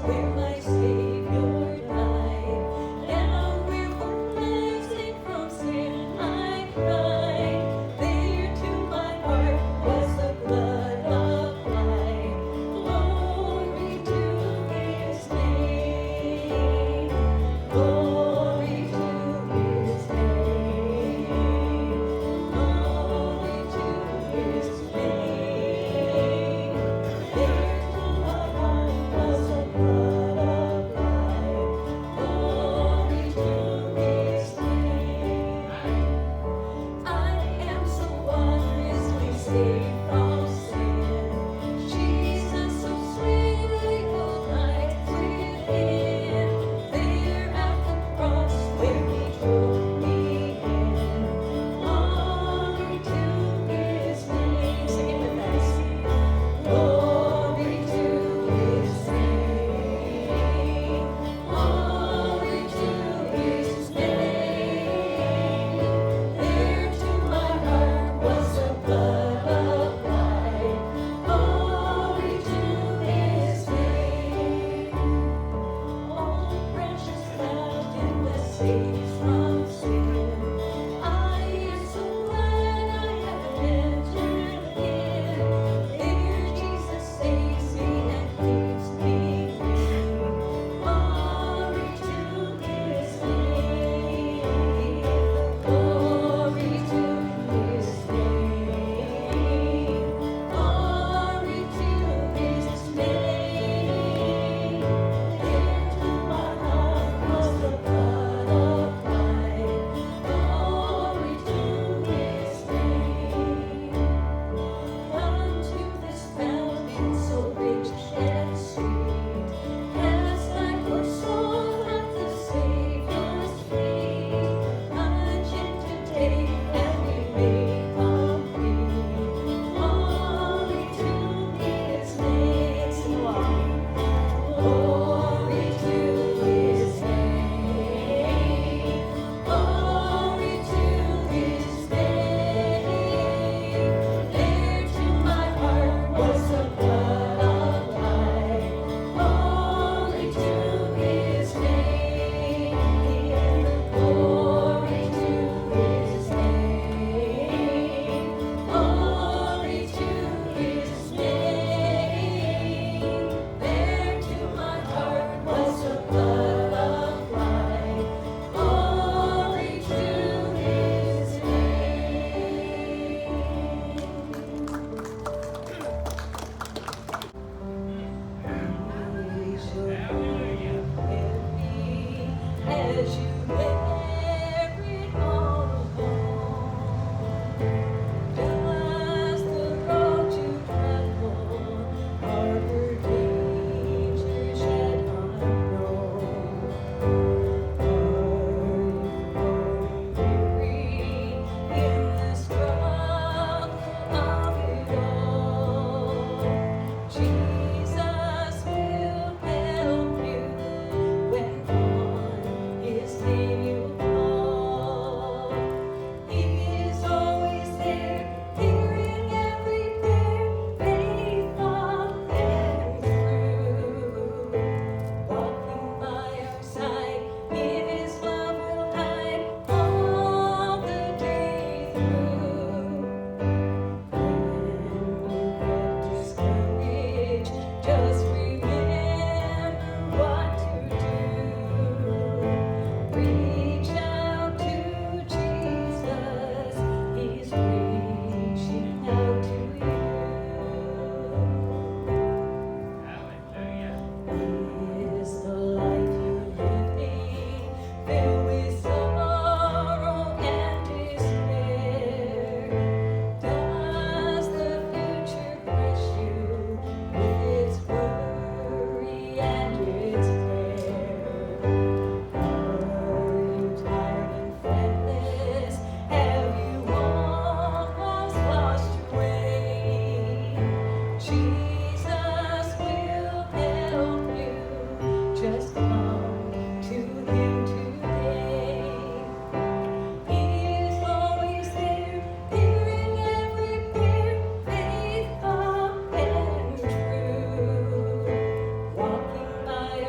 Walking by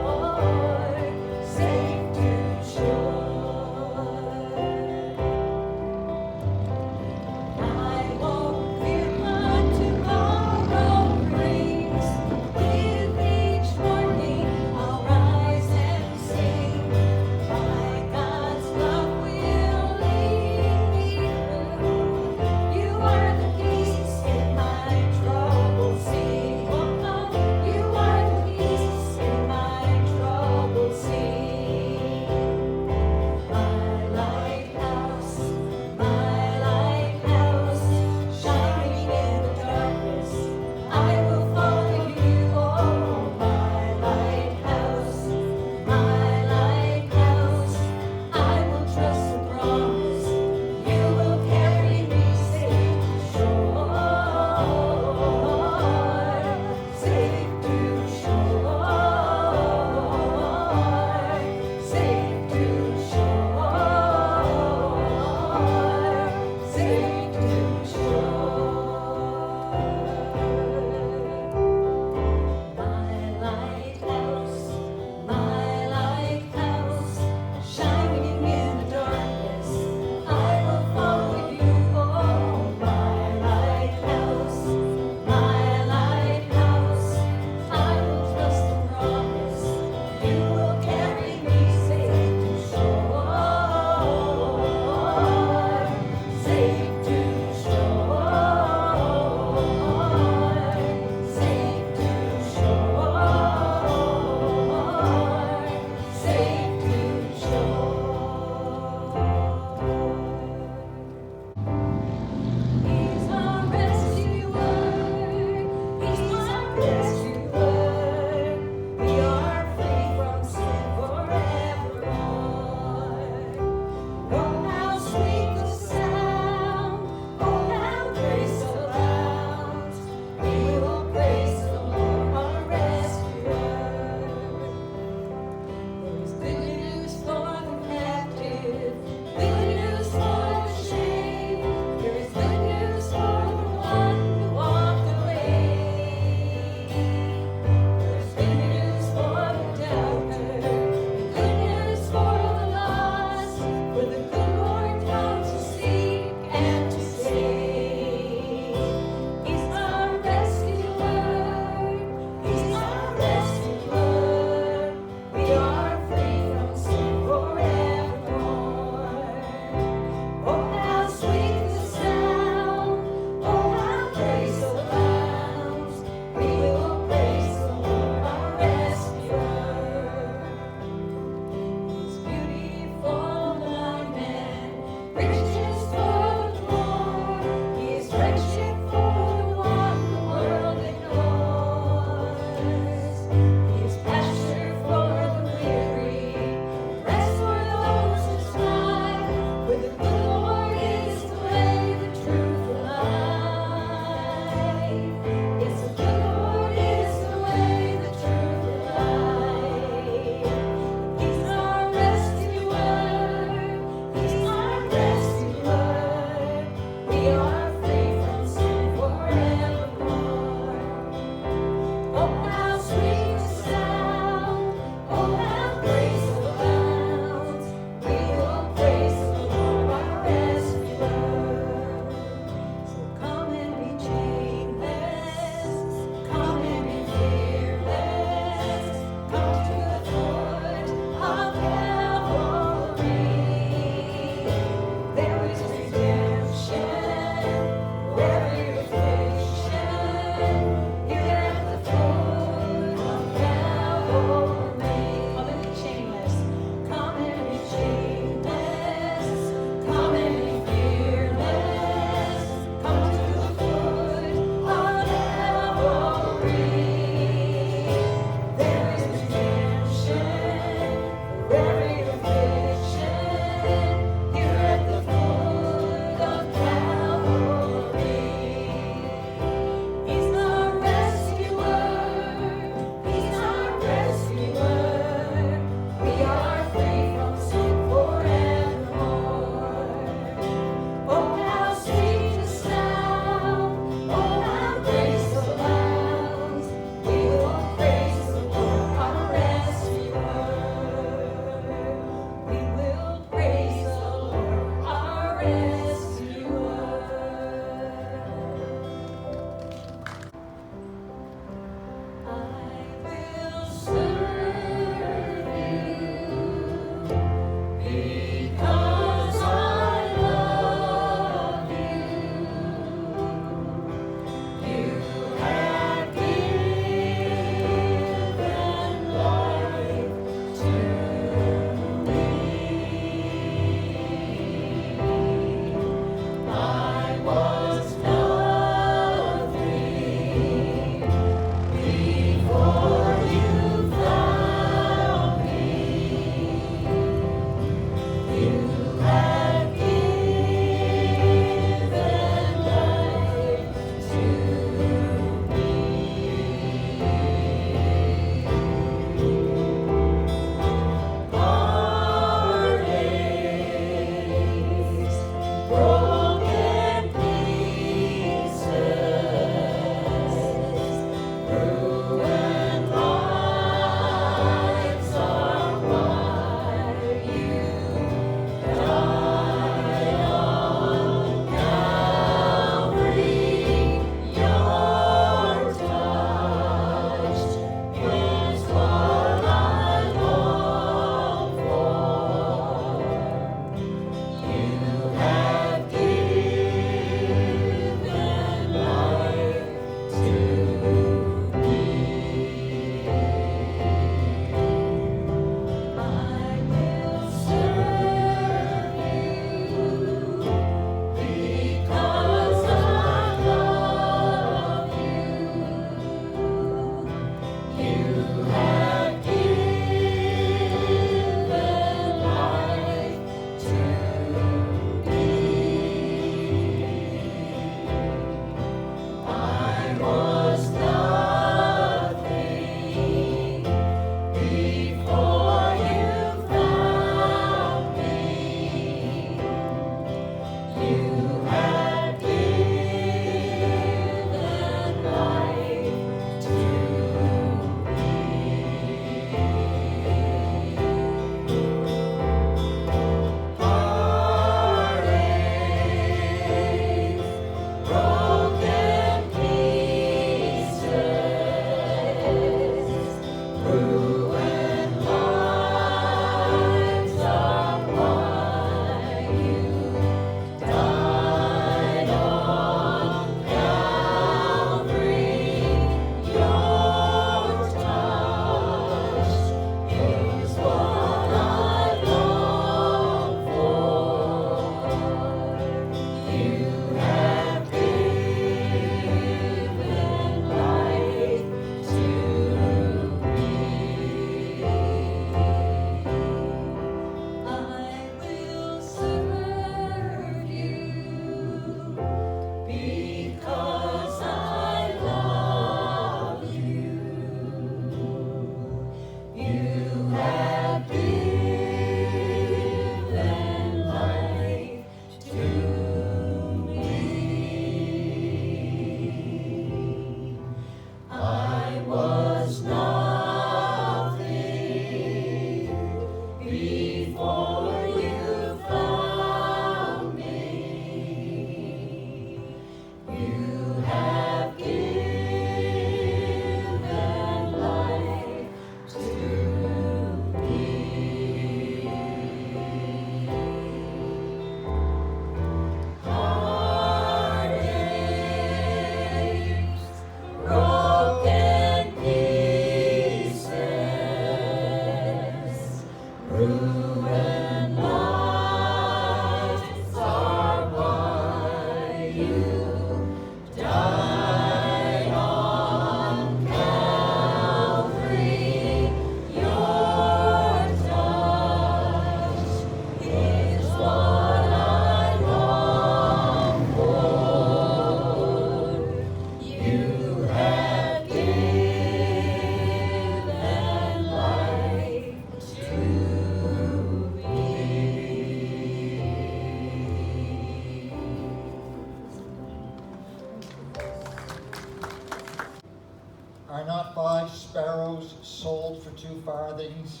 Are not 5 sparrows sold for 2 farthings,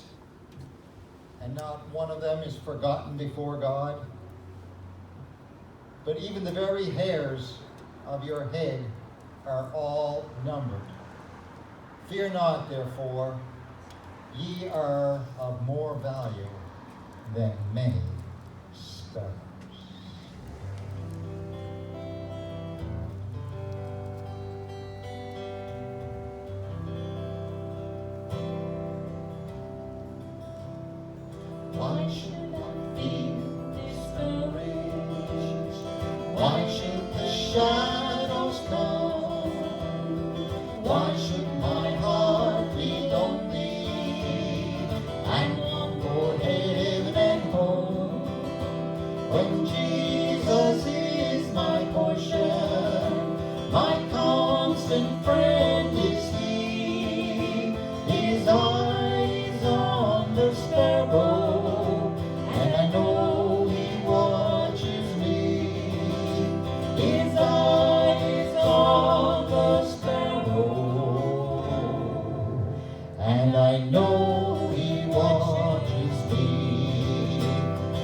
and not one of them is forgotten before God? But even the very hairs of your head are all numbered. Fear not, therefore, ye are of more value than many sparrows. Why should I feel discouraged? Why should the shadows come? Why should my heart be lonely and long for heaven and home? When Jesus is my portion, my constant friend is He. His eyes on the sparrow, and I know He watches me. His eyes on the sparrow, and I know He watches me.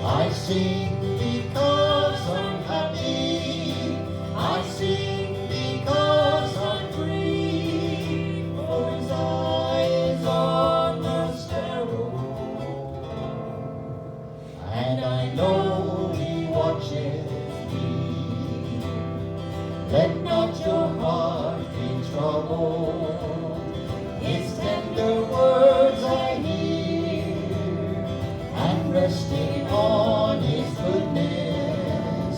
I sing because I'm happy. I sing because I'm free. For His eyes on the sparrow, and I know He watches me. Let not your heart be troubled. His tender words I hear, and resting on His goodness,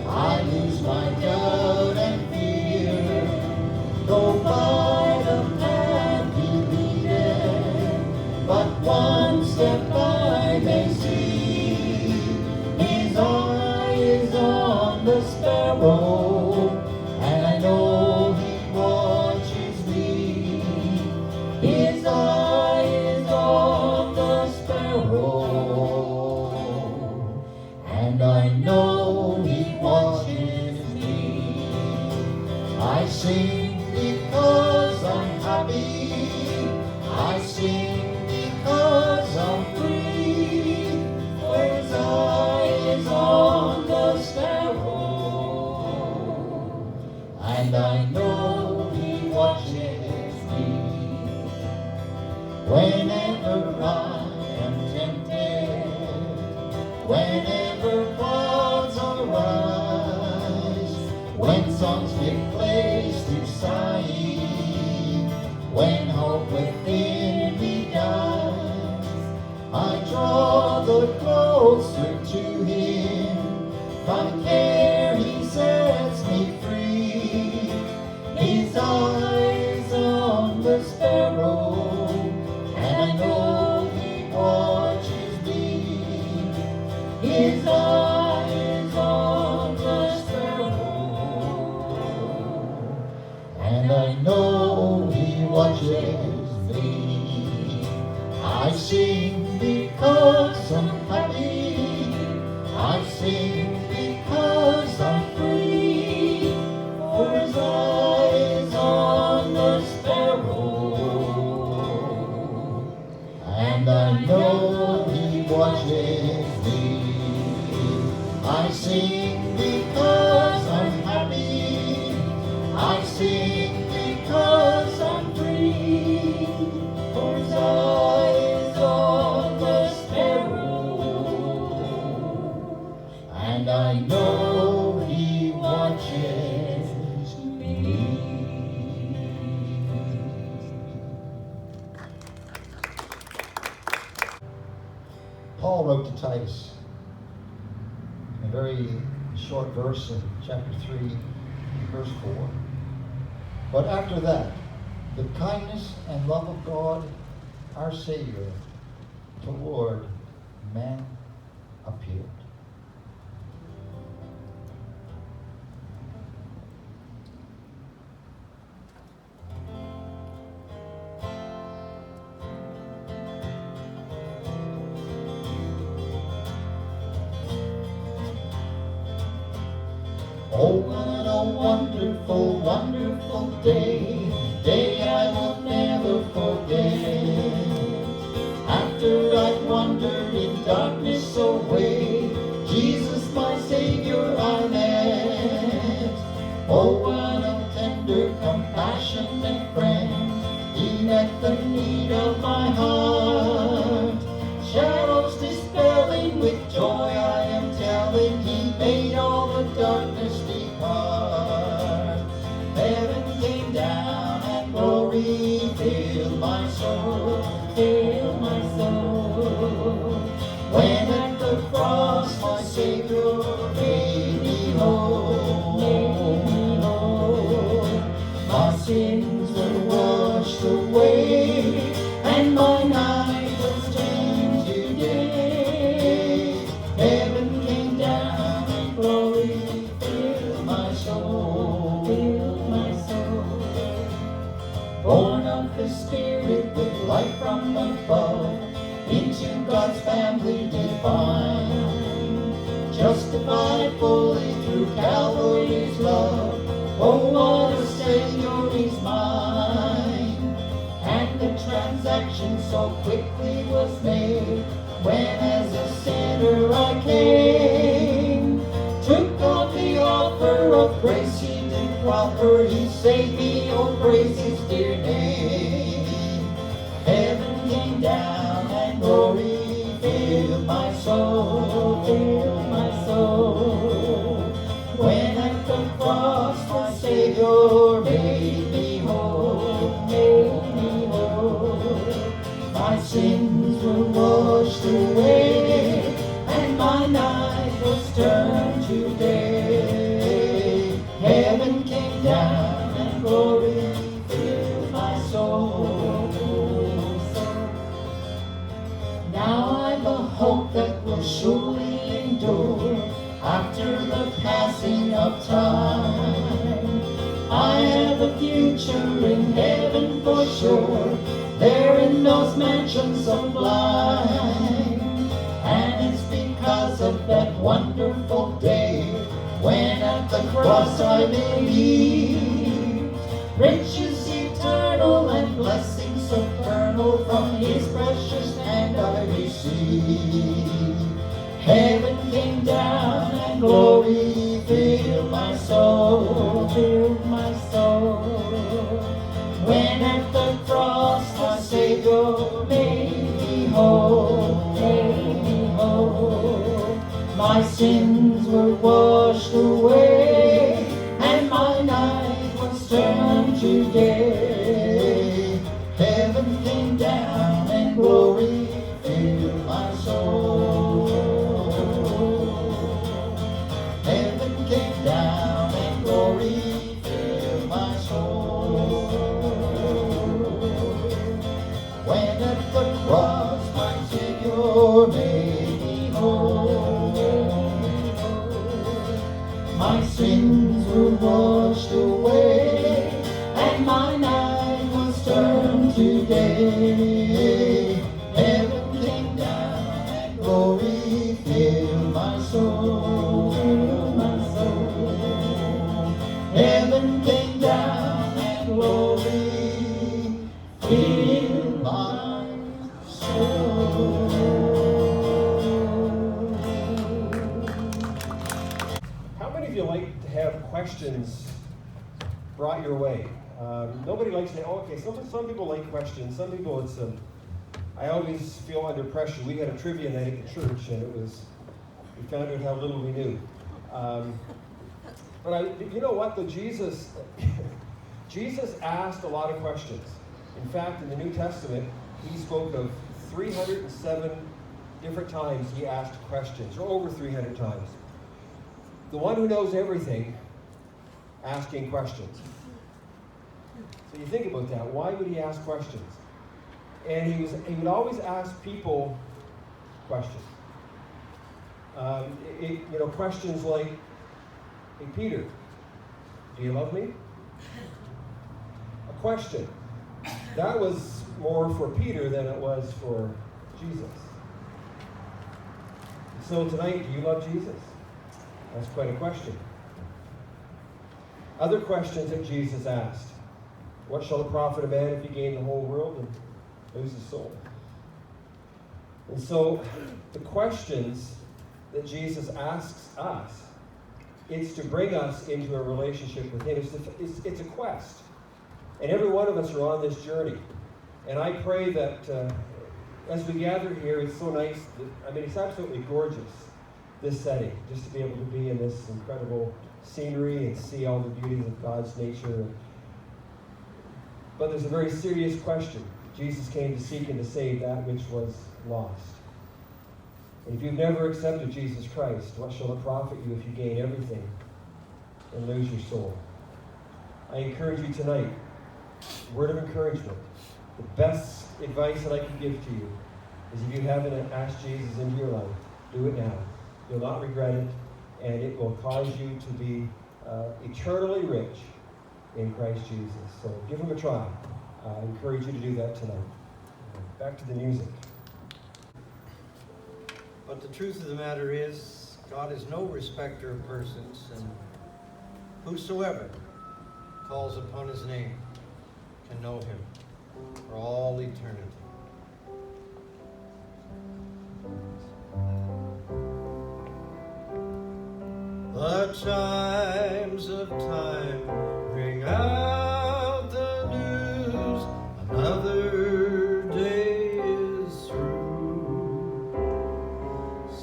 I lose my doubt and fear. Though by the path He leadeth, but one step I may see. His eye is on the sparrow, and I know He watches me. His eye is on the sparrow, and I know He watches me. I sing because I'm happy. I sing because I'm free. For His eye is on the sparrow, and I know He watches me. Whenever I am tempted, whenever clouds arise, when songs give place to sighing, when hope within me dies, I draw the closer to Him. From care He sets me free. His eyes on the sparrow, and I know He watches me. His eyes on the sparrow, and I know He watches me. I sing because I'm happy. I sing because I'm free. For His eyes on the sparrow, and I know He watches me. I sing because I'm happy. I sing because I'm free. For His eyes on the sparrow, and I know He watches me. Paul wrote to Titus a very short verse in chapter 3, verse 4. But after that, the kindness and love of God, our Savior, toward man appeared. Oh, what a wonderful, wonderful day, day I will met the need of my heart. Shadows dispelling, with joy I am telling, He made all the darkness depart. Heaven came down and glory filled my soul, filled my soul. When at the cross my Savior made me whole, made me whole. My sins were washed away, and my night was turned to day. Heaven came down and glory filled my soul, filled my soul. Born of the Spirit with light from above, into God's family divine, justified fully through Calvary's love. Oh, what a Savior is mine! And the transaction so quickly was made, when as a sinner I came. Took on the offer of grace He did proffer, He saved me, oh praise His dear name. Heaven came down and glory filled my soul, filled my soul. When at the cross my Savior made me whole, made me whole. My sins were washed away, and my night was turned to day. Heaven came down and glory filled my soul. Now I've a hope that will surely endure after the passing of time. I have a future in heaven for sure, there in those mansions sublime. And it's because of that wonderful day, when at the cross I believed. Riches eternal and blessings supernal, from His precious hand I received. Heaven came down and glory filled my soul, filled my soul. When at the cross my Savior made me whole, made me whole. My sins were washed away, and my night was turned to day. Heaven came down and glory filled my soul. Heaven came down and glory filled my soul. When at the cross my Savior made me whole, my sins were washed away, and my night was turned to day. Heaven came down and glory filled my soul, filled my soul. Heaven came down and glory filled my soul. How many of you like to have questions brought your way? Nobody likes to, okay, some people like questions. Some people, it's, I always feel under pressure. We had a trivia night at the church, and we found out how little we knew. But you know what, though, Jesus asked a lot of questions. In fact, in the New Testament, He spoke of 307 different times He asked questions, or over 300 times. The one who knows everything, asking questions. So you think about that. Why would He ask questions? And he would always ask people questions. Questions like, "Hey Peter, do you love me?" A question. That was more for Peter than it was for Jesus. So tonight, do you love Jesus? That's quite a question. Other questions that Jesus asked. What shall it profit a man if he gain the whole world and lose his soul? And so the questions that Jesus asks us, it's to bring us into a relationship with Him. It's a quest. And every one of us are on this journey. And I pray that as we gather here, it's so nice. It's absolutely gorgeous, this setting, just to be able to be in this incredible scenery and see all the beauties of God's nature. But there's a very serious question. Jesus came to seek and to save that which was lost. And if you've never accepted Jesus Christ, what shall it profit you if you gain everything and lose your soul? I encourage you tonight, word of encouragement. The best advice that I can give to you is if you haven't asked Jesus into your life, do it now. You'll not regret it, and it will cause you to be eternally rich in Christ Jesus. So give him a try. I encourage you to do that tonight. Back to the music. But the truth of the matter is, God is no respecter of persons, and whosoever calls upon his name can know him for all eternity. The chimes of time ring out the news, another day is through.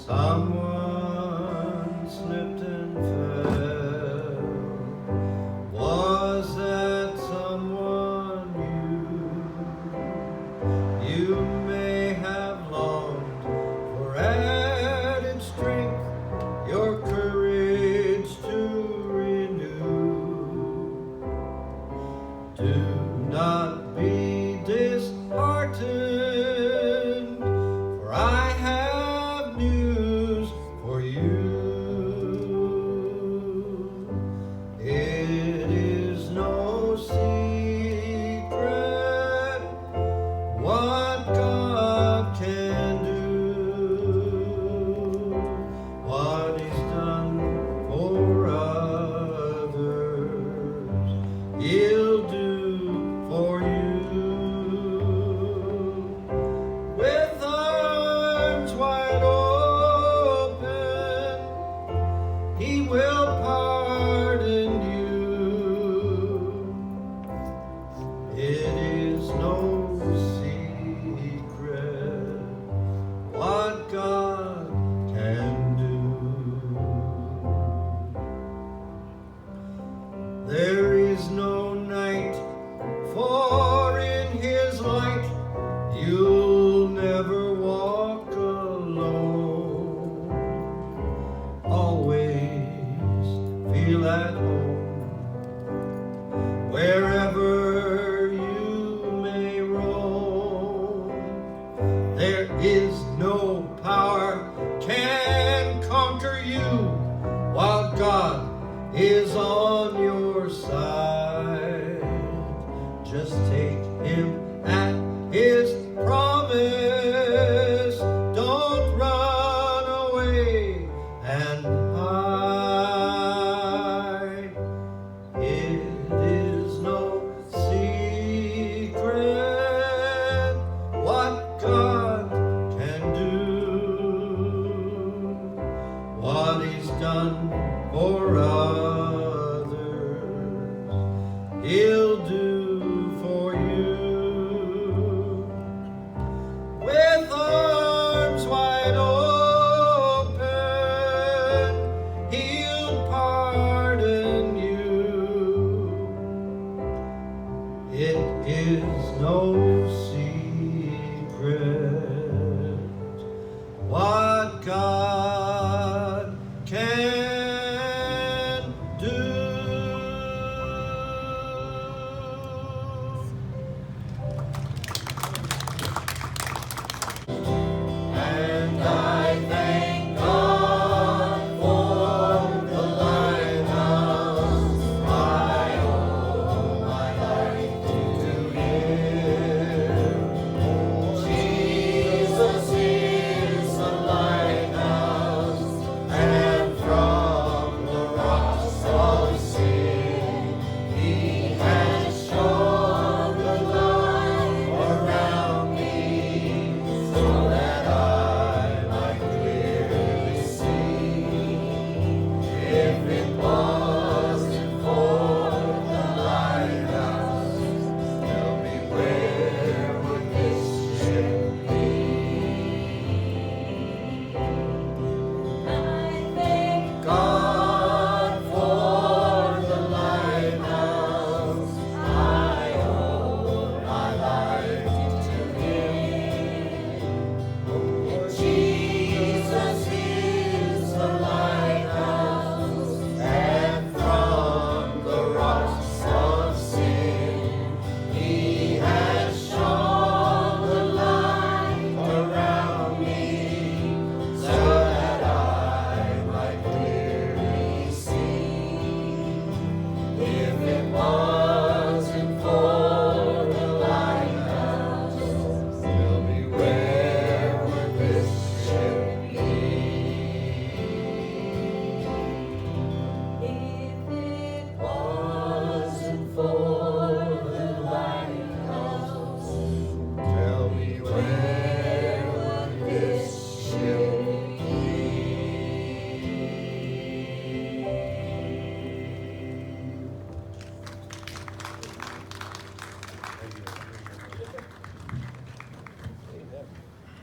Someone slipped and fell. Was that someone you? You may have longed for added strength, your courage to renew. Do not be disheartened, for I have news for you. It is no secret what God can do, what he's done for others, he'll do for you. With arms wide open, he will pardon you. It is no secret what God can do. There is no night, for in his light you'll never walk alone. Always feel at home wherever you may roam. There is no power can conquer you while God is on your side. Just take him at his promise. Don't run away and hide. It is no secret what God can do, what he's done for others, he'll do for you. With arms wide open, he'll pardon you. It is no secret what God can do. And I thank God for the lighthouse. I owe my life to Him. Jesus is the lighthouse.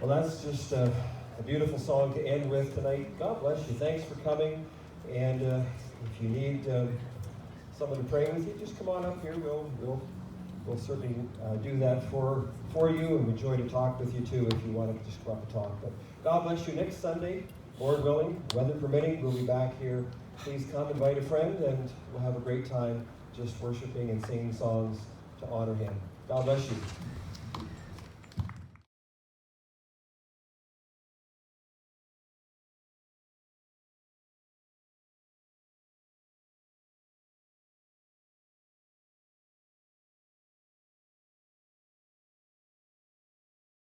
Well, that's just a beautiful song to end with tonight. God bless you. Thanks for coming. And if you need someone to pray with you, just come on up here. We'll certainly do that for you, and enjoy to talk with you too if you want to just come up and talk. But God bless you. Next Sunday, Lord willing, weather permitting, we'll be back here. Please come, invite a friend, and we'll have a great time just worshiping and singing songs to honor Him. God bless you.